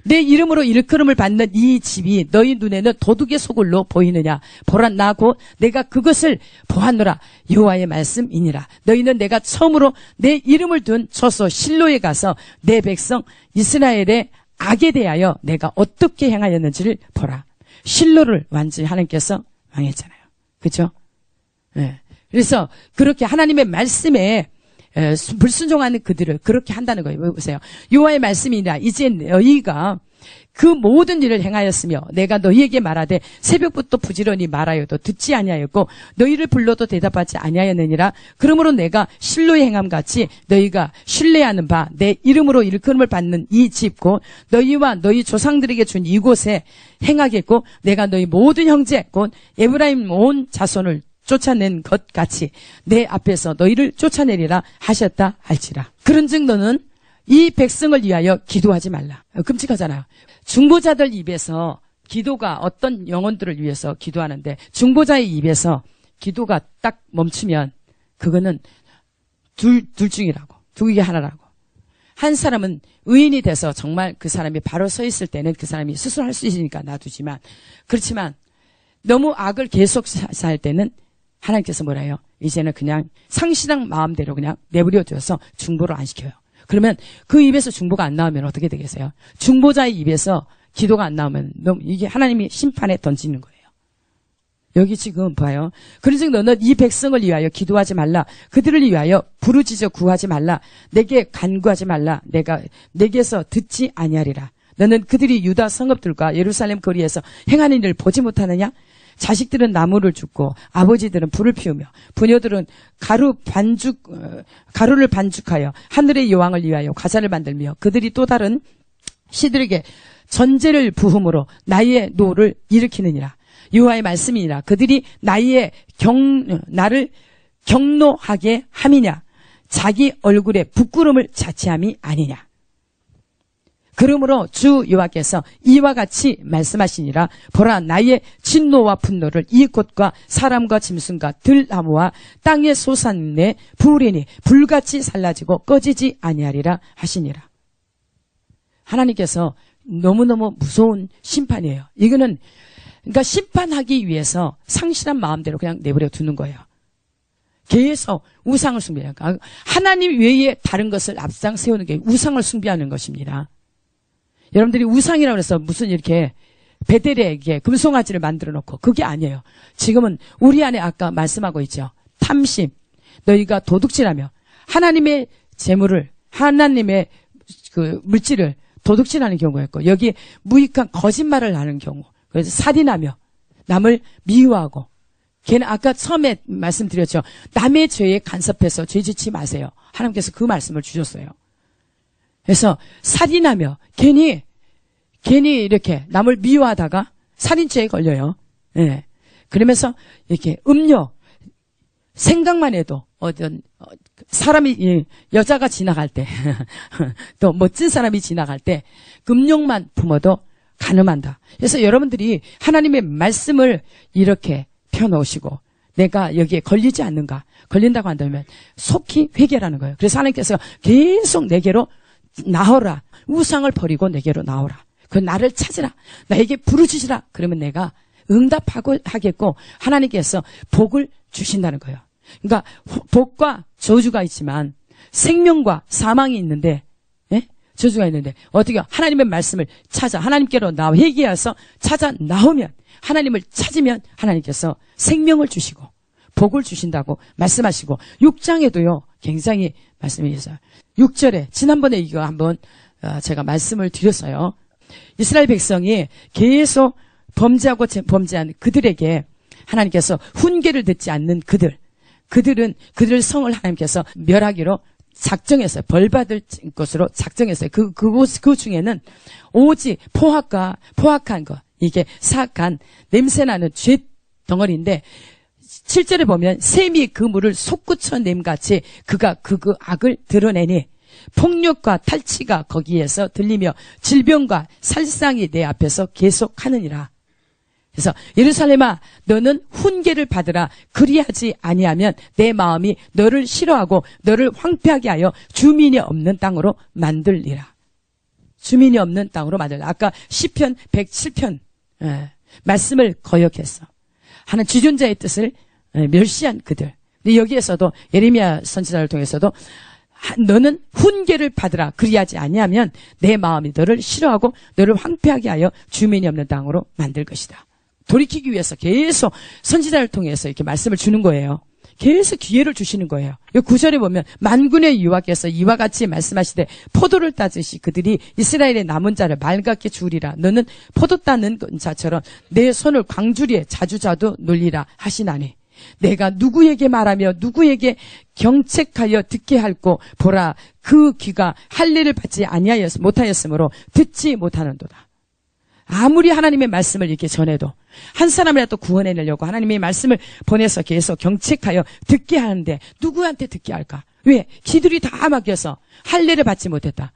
내 이름으로 일컬음을 받는 이 집이 너희 눈에는 도둑의 소굴로 보이느냐. 보라 나 곧 내가 그것을 보았노라. 여호와의 말씀이니라. 너희는 내가 처음으로 내 이름을 둔 처소 실로에 가서 내 백성 이스라엘의 악에 대하여 내가 어떻게 행하였는지를 보라. 실로를 완전히 하나님께서 망했잖아요. 그렇죠? 네. 그래서 그렇게 하나님의 말씀에 불순종하는 그들을 그렇게 한다는 거예요. 보세요. 여호와의 말씀이니라. 이제 너희가 그 모든 일을 행하였으며 내가 너희에게 말하되 새벽부터 부지런히 말하여도 듣지 아니하였고 너희를 불러도 대답하지 아니하였느니라. 그러므로 내가 실로의 행함같이 너희가 신뢰하는 바 내 이름으로 일컬음을 받는 이 집 곧 너희와 너희 조상들에게 준 이곳에 행하겠고 내가 너희 모든 형제 곧 에브라임 온 자손을 쫓아낸 것 같이 내 앞에서 너희를 쫓아내리라 하셨다 할지라. 그런즉 너는 이 백성을 위하여 기도하지 말라. 끔찍하잖아요. 중보자들 입에서 기도가 어떤 영혼들을 위해서 기도하는데 중보자의 입에서 기도가 딱 멈추면 그거는 둘 중이라고. 두 개 하나라고. 한 사람은 의인이 돼서 정말 그 사람이 바로 서 있을 때는 그 사람이 스스로 할 수 있으니까 놔두지만, 그렇지만 너무 악을 계속 살 때는 하나님께서 뭐라 해요? 이제는 그냥 상실한 마음대로 그냥 내버려 둬서 중보를 안 시켜요. 그러면 그 입에서 중보가 안 나오면 어떻게 되겠어요? 중보자의 입에서 기도가 안 나오면 너무 이게 하나님이 심판에 던지는 거예요. 여기 지금 봐요. 그런즉 너는 이 백성을 위하여 기도하지 말라. 그들을 위하여 부르짖어 구하지 말라. 내게 간구하지 말라. 내가 내게서 듣지 아니하리라. 너는 그들이 유다 성읍들과 예루살렘 거리에서 행하는 일을 보지 못하느냐? 자식들은 나무를 줍고 아버지들은 불을 피우며 부녀들은 가루를 반죽하여 하늘의 여왕을 위하여 과자를 만들며 그들이 또 다른 시들에게 전제를 부음으로 나의 노를 일으키느니라. 여호와의 말씀이니라. 그들이 나를 경노하게 함이냐? 자기 얼굴에 부끄러움을 자체함이 아니냐? 그러므로 주 여호와께서 이와 같이 말씀하시니라. 보라, 나의 진노와 분노를 이 곳과 사람과 짐승과 들나무와 땅의 소산에 부으리니 불같이 살라지고 꺼지지 아니하리라 하시니라. 하나님께서 너무너무 무서운 심판이에요. 이거는 그러니까 심판하기 위해서 상실한 마음대로 그냥 내버려 두는 거예요. 계속 우상을 숭배해요. 하나님 외에 다른 것을 앞장 세우는 게 우상을 숭배하는 것입니다. 여러분들이 우상이라고 해서 무슨 이렇게 베델에게 금송아지를 만들어 놓고 그게 아니에요. 지금은 우리 안에 아까 말씀하고 있죠. 탐심, 너희가 도둑질하며 하나님의 재물을, 하나님의 그 물질을 도둑질하는 경우가 있고, 여기 무익한 거짓말을 하는 경우, 그래서 살인하며 남을 미워하고, 걔는 아까 처음에 말씀드렸죠. 남의 죄에 간섭해서 죄 짓지 마세요. 하나님께서 그 말씀을 주셨어요. 그래서 살인하며 괜히 이렇게 남을 미워하다가 살인죄에 걸려요. 예. 그러면서 이렇게 음료, 생각만 해도 사람이, 여자가 지나갈 때, 또 멋진 사람이 지나갈 때, 음욕만 품어도 가늠한다. 그래서 여러분들이 하나님의 말씀을 이렇게 펴놓으시고, 내가 여기에 걸리지 않는가? 걸린다고 한다면 속히 회개라는 거예요. 그래서 하나님께서 계속 내게로 나오라. 우상을 버리고 내게로 나오라. 그 나를 찾으라. 나에게 부르짖으라. 그러면 내가 응답하고 하겠고 하나님께서 복을 주신다는 거예요. 그러니까 복과 저주가 있지만 생명과 사망이 있는데, 예? 저주가 있는데 어떻게 하나님의 말씀을 찾아 하나님께로 나와 회개해서 찾아 나오면, 하나님을 찾으면 하나님께서 생명을 주시고 복을 주신다고 말씀하시고, 6장에도요 굉장히 말씀이 있어요. 6절에 지난번에 이거 한번 제가 말씀을 드렸어요. 이스라엘 백성이 계속 범죄하고 범죄한 그들에게 하나님께서 훈계를 듣지 않는 그들은 그들 성을 하나님께서 멸하기로 작정했어요. 벌받을 것으로 작정했어요. 그 중에는 오직 포악한 것, 이게 사악한 냄새나는 죄 덩어리인데, 7절에 보면 샘이 그 물을 솟구쳐 냄같이 그가 그 악을 드러내니 폭력과 탈취가 거기에서 들리며 질병과 살상이 내 앞에서 계속하느니라. 그래서 예루살렘아, 너는 훈계를 받으라. 그리하지 아니하면 내 마음이 너를 싫어하고 너를 황폐하게 하여 주민이 없는 땅으로 만들리라. 주민이 없는 땅으로 만들라. 아까 시편 107편 말씀을 거역했어. 하는 주존자의 뜻을 멸시한 그들. 근데 여기에서도 예레미야 선지자를 통해서도 너는 훈계를 받으라. 그리하지 아니하면 내 마음이 너를 싫어하고 너를 황폐하게 하여 주민이 없는 땅으로 만들 것이다. 돌이키기 위해서 계속 선지자를 통해서 이렇게 말씀을 주는 거예요. 계속 기회를 주시는 거예요. 이 9절에 보면 만군의 여호와께서 이와 같이 말씀하시되 포도를 따듯이 그들이 이스라엘의 남은 자를 맑게 주우리라. 너는 포도 따는 자처럼 내 손을 광주리에 자주자주 놀리라 하시나니, 내가 누구에게 말하며 누구에게 경책하여 듣게 할꼬. 보라, 그 귀가 할례를 받지 못하였으므로 듣지 못하는도다. 아무리 하나님의 말씀을 이렇게 전해도 한 사람이라도 구원해내려고 하나님의 말씀을 보내서 계속 경책하여 듣게 하는데 누구한테 듣게 할까? 왜? 귀들이 다 막혀서 할례를 받지 못했다.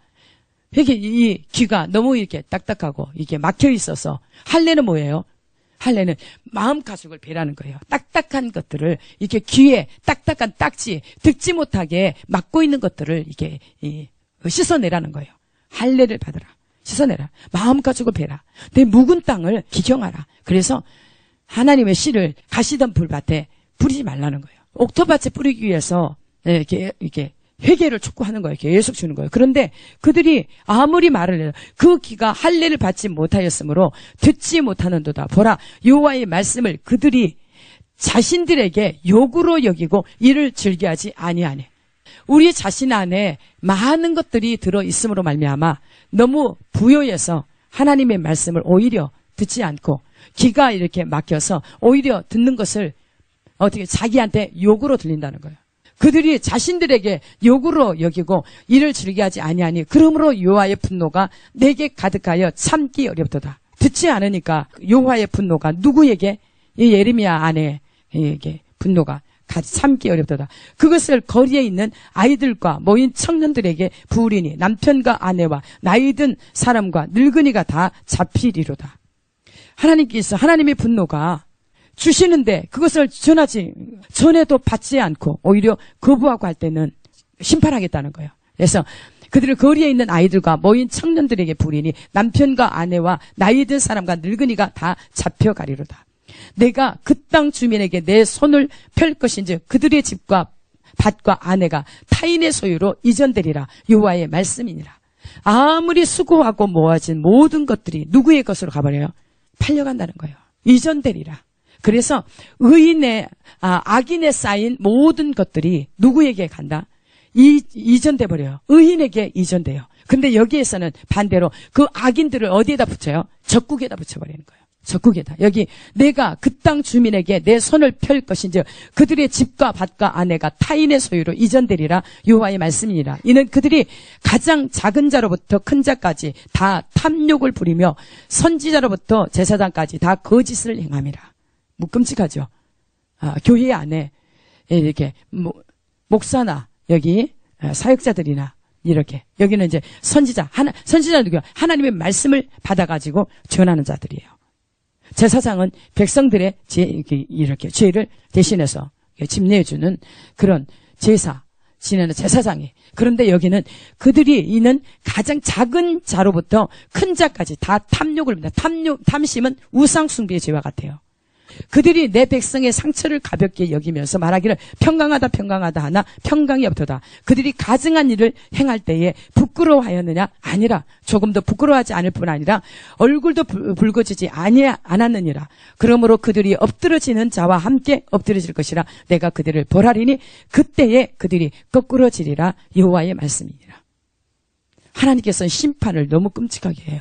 이게 이 귀가 너무 이렇게 딱딱하고 이게 막혀 있어서 할례는 뭐예요? 할례는 마음 가죽을 베라는 거예요. 딱딱한 것들을 이렇게 귀에 딱딱한 딱지 듣지 못하게 막고 있는 것들을 이게 씻어내라는 거예요. 할례를 받으라. 씻어내라. 마음 가죽을 베라. 내 묵은 땅을 기경하라. 그래서 하나님의 씨를 가시던 불밭에 뿌리지 말라는 거예요. 옥토밭에 뿌리기 위해서 이렇게 회개를 촉구하는 거예요. 계속 주는 거예요. 그런데 그들이 아무리 말을 해도 그 귀가 할례를 받지 못하였으므로 듣지 못하는도다. 보라, 여호와의 말씀을 그들이 자신들에게 욕으로 여기고 이를 즐겨하지 아니하네. 우리 자신 안에 많은 것들이 들어있음으로 말미암아 너무 부요해서 하나님의 말씀을 오히려 듣지 않고 귀가 이렇게 막혀서 오히려 듣는 것을 어떻게 자기한테 욕으로 들린다는 거예요. 그들이 자신들에게 욕으로 여기고 이를 즐겨하지 아니하니 그러므로 여호와의 분노가 내게 가득하여 참기 어렵도다. 듣지 않으니까 여호와의 분노가 누구에게? 이 예레미야 아내에게 분노가 참기 어렵도다. 그것을 거리에 있는 아이들과 모인 청년들에게 부으리니 남편과 아내와 나이든 사람과 늙은이가 다 잡히리로다. 하나님께서 하나님의 분노가 주시는데 그것을 전해도 받지 않고 오히려 거부하고 할 때는 심판하겠다는 거예요. 그래서 그들을 거리에 있는 아이들과 모인 청년들에게 부리니 남편과 아내와 나이 든 사람과 늙은이가 다 잡혀가리로다. 내가 그 땅 주민에게 내 손을 펼 것인즉 그들의 집과 밭과 아내가 타인의 소유로 이전되리라. 여호와의 말씀이니라. 아무리 수고하고 모아진 모든 것들이 누구의 것으로 가버려요? 팔려간다는 거예요. 이전되리라. 그래서 악인에 쌓인 모든 것들이 누구에게 간다? 이전돼 버려요. 의인에게 이전돼요. 근데 여기에서는 반대로 그 악인들을 어디에다 붙여요? 적국에다 붙여버리는 거예요. 적국에다. 여기 내가 그 땅 주민에게 내 손을 펼 것인즉 그들의 집과 밭과 아내가 타인의 소유로 이전되리라. 여호와의 말씀이니라. 이는 그들이 가장 작은 자로부터 큰 자까지 다 탐욕을 부리며 선지자로부터 제사장까지 다 거짓을 행함이라. 끔찍하죠. 교회 안에 이렇게 목사나 여기 사역자들이나 이렇게 여기는 이제 선지자는 누구야? 하나님의 말씀을 받아가지고 전하는 자들이에요. 제사장은 백성들의 이렇게 죄를 대신해서 집례해주는 그런 지내는 제사장이. 그런데 여기는 그들이 있는 가장 작은 자로부터 큰 자까지 다 탐욕을 합니다. 탐심은 우상숭배의 죄와 같아요. 그들이 내 백성의 상처를 가볍게 여기면서 말하기를 평강하다 하나 평강이 없도다. 그들이 가증한 일을 행할 때에 부끄러워하였느냐? 아니라 조금도 부끄러워하지 않을 뿐 아니라 얼굴도 붉어지지 않았느니라. 그러므로 그들이 엎드러지는 자와 함께 엎드러질 것이라. 내가 그들을 벌하리니 그때에 그들이 거꾸러지리라. 여호와의 말씀이니라. 하나님께서는 심판을 너무 끔찍하게 해요.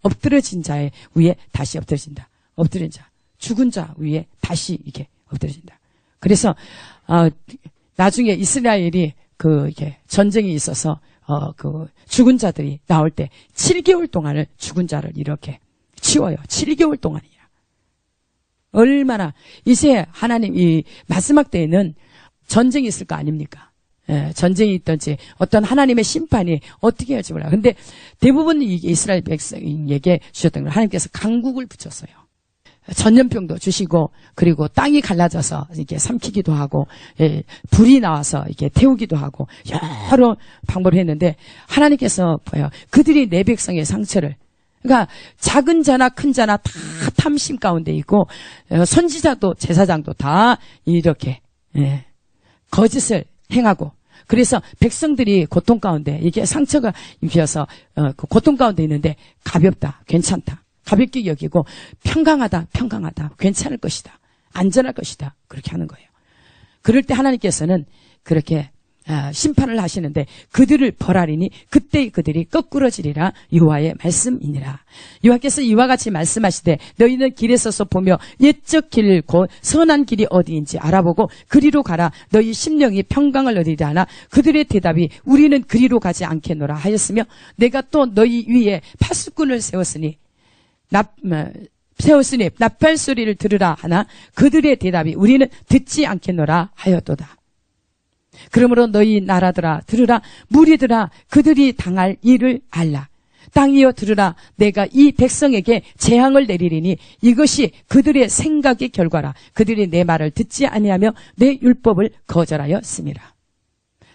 엎드러진 자의 위에 다시 엎드러진다. 엎드린 자. 죽은 자 위에 다시 이게 엎드려진다. 그래서 나중에 이스라엘이 이게 전쟁이 있어서 죽은 자들이 나올 때 7개월 동안을 죽은 자를 이렇게 치워요. 7개월 동안이야. 얼마나 이제 하나님 이 마지막 때에는 전쟁이 있을 거 아닙니까? 전쟁이 있든지 어떤 하나님의 심판이 어떻게 할지 몰라요. 근데 대부분 이스라엘 백성에게 주셨던 걸 하나님께서 강국을 붙였어요. 전염병도 주시고 그리고 땅이 갈라져서 이렇게 삼키기도 하고 불이 나와서 이렇게 태우기도 하고 여러 방법을 했는데 하나님께서 뭐예요? 그들이 내 백성의 상처를 그러니까 작은 자나 큰 자나 다 탐심 가운데 있고 선지자도 제사장도 다 이렇게 거짓을 행하고 그래서 백성들이 고통 가운데 이게 상처가 입혀서 고통 가운데 있는데 가볍다, 괜찮다. 가볍게 여기고 평강하다, 괜찮을 것이다, 안전할 것이다 그렇게 하는 거예요. 그럴 때 하나님께서는 그렇게 심판을 하시는데 그들을 벌하리니 그때 그들이 거꾸러지리라. 여호와의 말씀이니라. 여호와께서 이와 같이 말씀하시되 너희는 길에 서서 보며 옛적 길 곧 선한 길이 어디인지 알아보고 그리로 가라. 너희 심령이 평강을 얻으리라 하나 그들의 대답이 우리는 그리로 가지 않겠노라 하였으며 내가 또 너희 위에 파수꾼을 세웠으니 세웠으니 나팔 소리를 들으라 하나 그들의 대답이 우리는 듣지 않겠노라 하였도다. 그러므로 너희 나라들아 들으라, 무리들아 그들이 당할 일을 알라. 땅이여 들으라, 내가 이 백성에게 재앙을 내리리니 이것이 그들의 생각의 결과라. 그들이 내 말을 듣지 아니하며 내 율법을 거절하였음이라.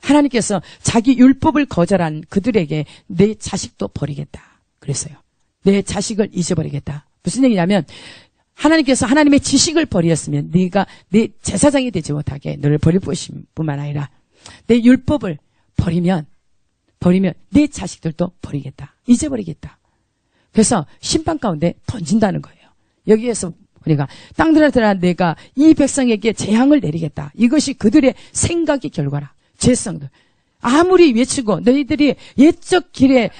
하나님께서 자기 율법을 거절한 그들에게 내 자식도 버리겠다 그랬어요. 내 자식을 잊어버리겠다. 무슨 얘기냐면 하나님께서 하나님의 지식을 버리었으면 네가 내 제사장이 되지 못하게 너를 버릴 뿐만 아니라 내 율법을 버리면 내 자식들도 버리겠다. 잊어버리겠다. 그래서 심판 가운데 던진다는 거예요. 여기에서 우리가 땅들아 내가 이 백성에게 재앙을 내리겠다. 이것이 그들의 생각의 결과라. 죄성들. 아무리 외치고 너희들이 옛적 길에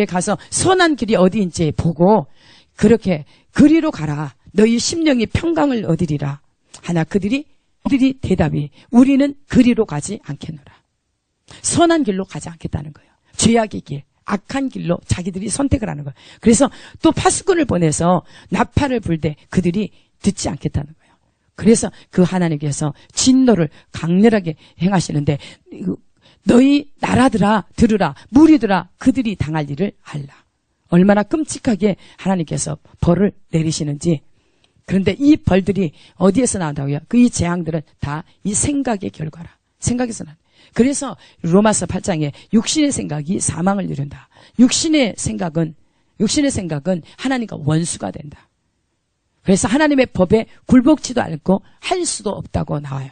가서 선한 길이 어디인지 보고 그렇게 그리로 가라. 너희 심령이 평강을 얻으리라. 하나 그들이 대답이 우리는 그리로 가지 않겠노라. 선한 길로 가지 않겠다는 거예요. 죄악의 길, 악한 길로 자기들이 선택을 하는 거예요. 그래서 또 파수꾼을 보내서 나팔을 불 때 그들이 듣지 않겠다는 거예요. 그래서 그 하나님께서 진노를 강렬하게 행하시는데 너희 나라들아 들으라, 무리들아 그들이 당할 일을 알라. 얼마나 끔찍하게 하나님께서 벌을 내리시는지. 그런데 이 벌들이 어디에서 나온다고요? 그 이 재앙들은 다 이 생각의 결과라. 생각에서 난. 그래서 로마서 8장에 육신의 생각이 사망을 이룬다. 육신의 생각은 하나님과 원수가 된다. 그래서 하나님의 법에 굴복지도 않고 할 수도 없다고 나와요.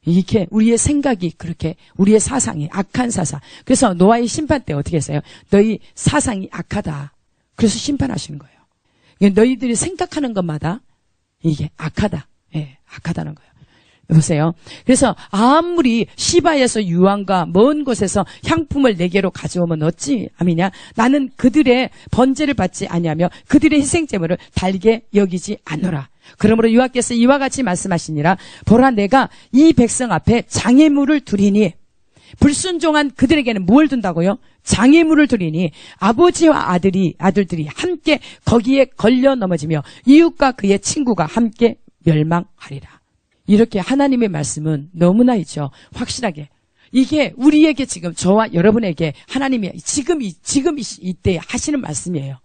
이렇게 우리의 생각이 그렇게 우리의 사상이 악한 사상. 그래서 노아의 심판 때 어떻게 했어요? 너희 사상이 악하다. 그래서 심판하시는 거예요. 너희들이 생각하는 것마다 이게 악하다. 예, 악하다는 거예요. 보세요. 그래서 아무리 시바에서 유황과 먼 곳에서 향품을 내게로 가져오면 어찌 아미냐? 나는 그들의 번제를 받지 아니하며 그들의 희생제물을 달게 여기지 않노라. 그러므로 여호와께서 이와 같이 말씀하시니라. 보라, 내가 이 백성 앞에 장애물을 두리니, 불순종한 그들에게는 뭘 둔다고요? 장애물을 두리니 아버지와 아들들이 함께 거기에 걸려 넘어지며 이웃과 그의 친구가 함께 멸망하리라. 이렇게 하나님의 말씀은 너무나 있죠. 확실하게. 이게 우리에게 지금 저와 여러분에게 하나님이 지금 이때 하시는 말씀이에요.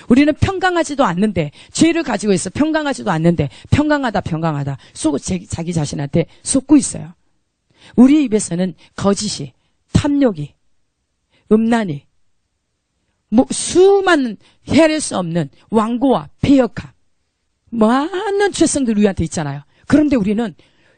우리는 평강하지도 않는데, 죄를 가지고 있어 평강하지도 않는데 평강하다 자기 자신한테 속고 있어요. 우리 입에서는 거짓이, 탐욕이, 음란이, 수많은 헤아릴 수 없는 완고와 패역함, 많은 죄성들 우리한테 있잖아요. 그런데 우리는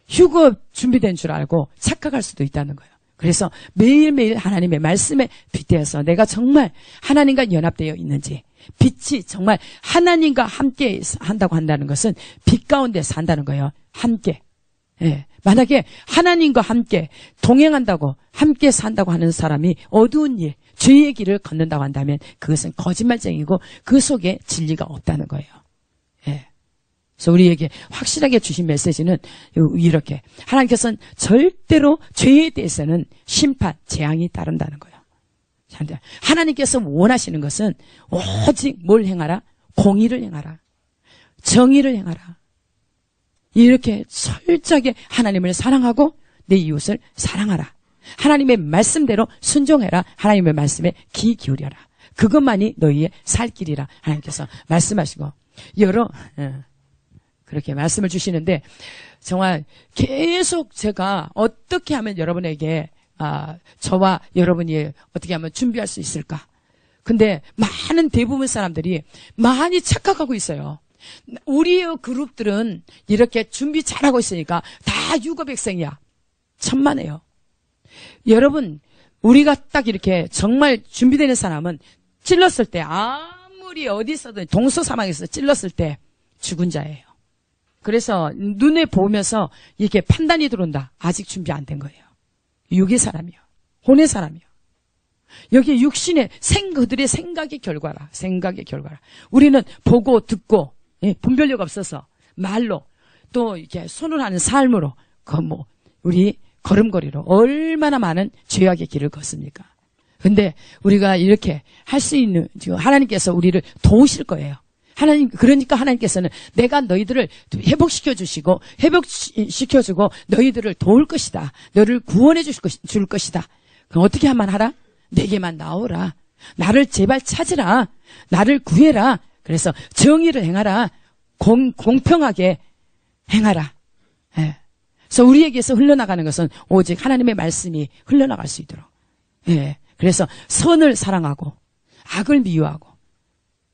휴거 준비된 줄 알고 착각할 수도 있다는 거예요. 그래서 매일매일 하나님의 말씀에 빗대어서 내가 정말 하나님과 연합되어 있는지, 빛이 정말 하나님과 함께 한다고 한다는 것은 빛 가운데 산다는 거예요. 함께. 예. 만약에 하나님과 함께 동행한다고, 함께 산다고 하는 사람이 어두운 일, 죄의 길을 걷는다고 한다면 그것은 거짓말쟁이고 그 속에 진리가 없다는 거예요. 예. 그래서 우리에게 확실하게 주신 메시지는 이렇게, 하나님께서는 절대로 죄에 대해서는 심판, 재앙이 따른다는 거예요. 하나님께서 원하시는 것은 오직 뭘 행하라? 공의를 행하라. 정의를 행하라. 이렇게 철저하게 하나님을 사랑하고 내 이웃을 사랑하라. 하나님의 말씀대로 순종해라. 하나님의 말씀에 귀 기울여라. 그것만이 너희의 살 길이라 하나님께서 말씀하시고 그렇게 말씀을 주시는데, 정말 계속 제가 어떻게 하면 여러분에게 저와 여러분이 어떻게 하면 준비할 수 있을까? 근데 대부분 사람들이 많이 착각하고 있어요. 우리의 그룹들은 이렇게 준비 잘하고 있으니까 다 유고백성이야. 천만에요. 여러분, 우리가 딱 이렇게 정말 준비되는 사람은 찔렀을 때, 아무리 어디서든 동서사망에서 찔렀을 때 죽은 자예요. 그래서 눈에 보면서 이렇게 판단이 들어온다. 아직 준비 안 된 거예요. 육의 사람이요. 혼의 사람이요. 여기 육신의 그들의 생각의 결과라. 우리는 보고 듣고, 분별력 없어서 말로, 또 이렇게 손을 하는 삶으로, 우리 걸음걸이로 얼마나 많은 죄악의 길을 걷습니까? 근데 우리가 이렇게 할 수 있는, 지금 하나님께서 우리를 도우실 거예요. 그러니까 하나님께서는 내가 너희들을 회복시켜 주시고, 회복시켜주고, 너희들을 도울 것이다. 너를 구원해 줄 것이다. 그럼 어떻게 하면 하라? 내게만 나오라. 나를 제발 찾으라. 나를 구해라. 그래서 정의를 행하라. 공평하게 행하라. 예. 그래서 우리에게서 흘러나가는 것은 오직 하나님의 말씀이 흘러나갈 수 있도록. 예. 그래서 선을 사랑하고 악을 미워하고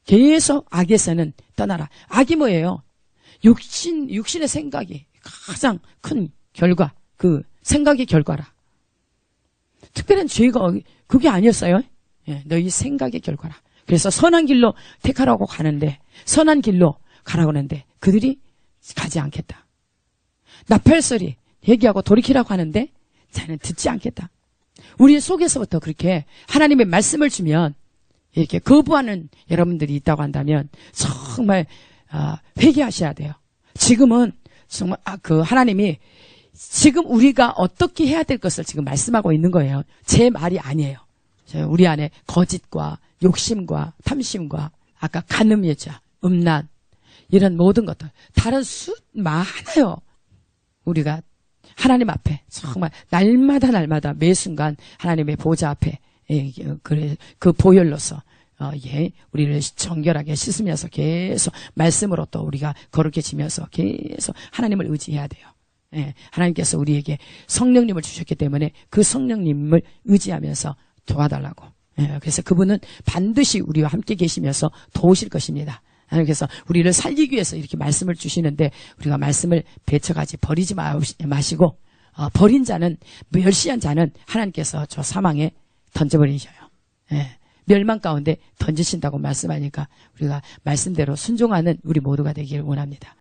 계속 악에서는 떠나라. 악이 뭐예요? 육신의 생각이 가장 큰 결과, 그 생각의 결과라. 특별한 죄가 그게 아니었어요. 예. 너희 생각의 결과라. 그래서 선한 길로 택하라고 가는데, 선한 길로 가라고 하는데 그들이 가지 않겠다. 나팔소리 얘기하고 돌이키라고 하는데 자는 듣지 않겠다. 우리 속에서부터 그렇게 하나님의 말씀을 주면 이렇게 거부하는 여러분들이 있다고 한다면 정말 회개하셔야 돼요. 지금은 정말 그 하나님이 지금 우리가 어떻게 해야 될 것을 지금 말씀하고 있는 거예요. 제 말이 아니에요. 우리 안에 거짓과 욕심과 탐심과 아까 간음이었죠. 음란 이런 모든 것들 다른 수 많아요. 우리가 하나님 앞에 정말 날마다 매 순간 하나님의 보좌 앞에 그 보혈로서 우리를 정결하게 씻으면서 계속 말씀으로 또 우리가 거룩해지면서 계속 하나님을 의지해야 돼요. 예, 하나님께서 우리에게 성령님을 주셨기 때문에 그 성령님을 의지하면서 도와달라고. 예, 그래서 그분은 반드시 우리와 함께 계시면서 도우실 것입니다. 그래서 우리를 살리기 위해서 이렇게 말씀을 주시는데 우리가 말씀을 배척하지 버리지 마시고 버린 자는 멸시한 자는 하나님께서 저 사망에 던져버리셔요. 예, 멸망 가운데 던지신다고 말씀하니까 우리가 말씀대로 순종하는 우리 모두가 되기를 원합니다.